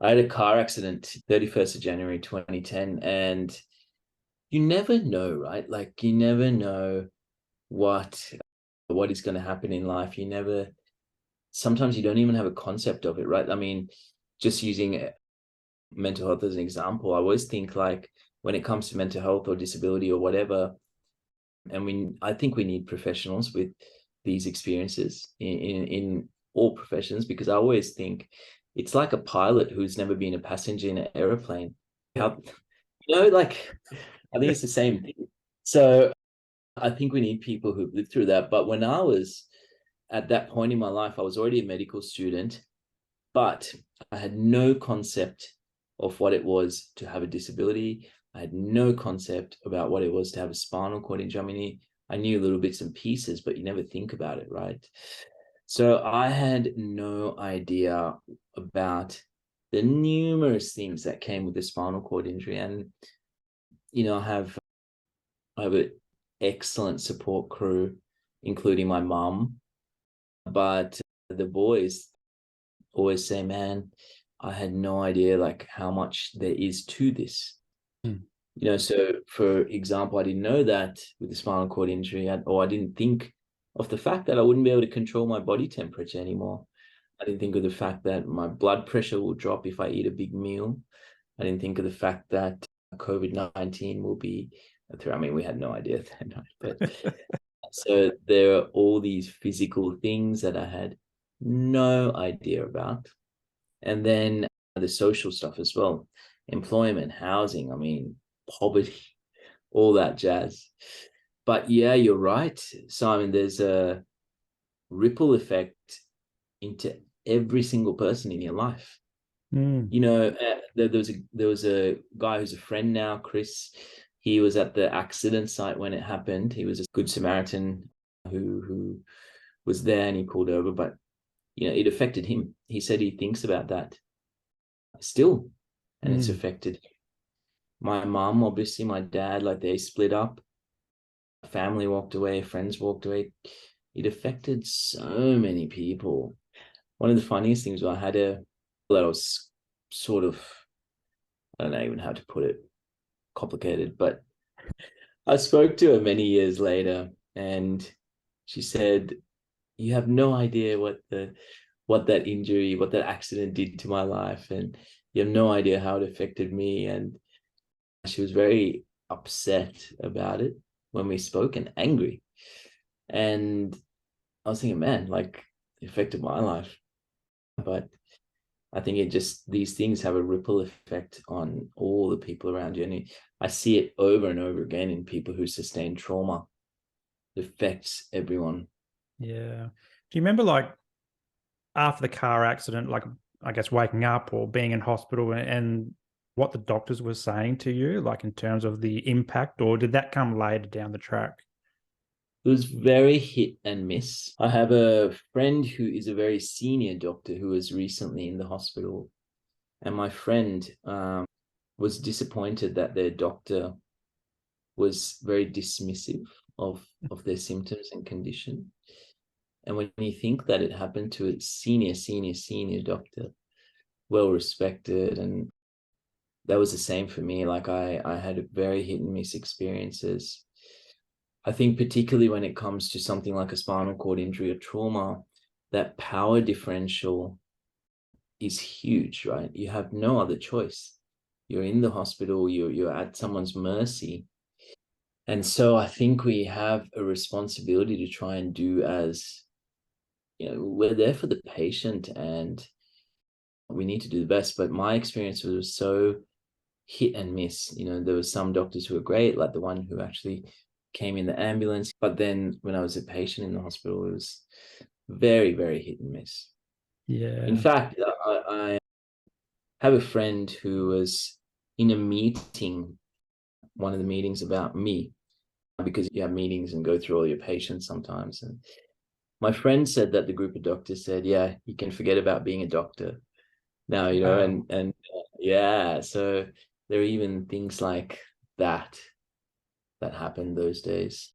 I had a car accident 31st of January 2010, and you never know, right? Like you never know what what is going to happen in life. You never sometimes you don't even have a concept of it, right? I mean, just using mental health as an example, I always think like when it comes to mental health or disability or whatever, and I think we need professionals with these experiences in all professions, because I always think it's like a pilot who's never been a passenger in an airplane. How, like I think it's the same thing. So I think we need people who've lived through that. But when I was at that point in my life, I was already a medical student, but I had no concept of what it was to have a disability. I had no concept about what it was to have a spinal cord injury. I mean, I knew little bits and pieces, but you never think about it, right? So I had no idea about the numerous things that came with the spinal cord injury. And, I have an excellent support crew, including my mum. But the boys always say, man, I had no idea like how much there is to this. So for example, I didn't know that with the spinal cord injury, or I didn't think of the fact that I wouldn't be able to control my body temperature anymore. I didn't think of the fact that my blood pressure will drop if I eat a big meal. I didn't think of the fact that COVID-19 will be through. I mean, we had no idea then, but so there are all these physical things that I had no idea about. And then the social stuff as well, employment, housing, I mean, poverty, all that jazz. But yeah, you're right, Simon. There's a ripple effect into every single person in your life. There was a guy who's a friend now, Chris. He was at the accident site when it happened. He was a good Samaritan who was there, and he pulled over, but it affected him. He said he thinks about that still, and it's affected him. My mom, obviously, my dad, like they split up. Family walked away, friends walked away. It affected so many people. One of the funniest things was I had that was sort of, I don't know even how to put it, complicated, but I spoke to her many years later, and she said, you have no idea what that accident did to my life, and you have no idea how it affected me. And she was very upset about it when we spoke, and angry. And I was thinking, man, like it affected my life. But I think these things have a ripple effect on all the people around you. And I see it over and over again in people who sustain trauma. It affects everyone. Yeah. Do you remember like after the car accident, like I guess waking up or being in hospital and what the doctors were saying to you, like in terms of the impact, or did that come later down the track? It was very hit and miss. I have a friend who is a very senior doctor who was recently in the hospital, and my friend was disappointed that their doctor was very dismissive of their symptoms and condition. And when you think that it happened to a senior doctor, well respected, and that was the same for me. Like I had very hit and miss experiences. I think particularly when it comes to something like a spinal cord injury or trauma, that power differential is huge, right? You have no other choice. You're in the hospital, you're at someone's mercy. And so I think we have a responsibility to try and do we're there for the patient, and we need to do the best. But my experience was so hit and miss. There were some doctors who were great, like the one who actually came in the ambulance. But then when I was a patient in the hospital, it was very, very hit and miss. Yeah. In fact, I have a friend who was in a meeting, one of the meetings about me, because you have meetings and go through all your patients sometimes. And my friend said that the group of doctors said, yeah, you can forget about being a doctor now, Wow. and yeah, so there are even things like that happened those days.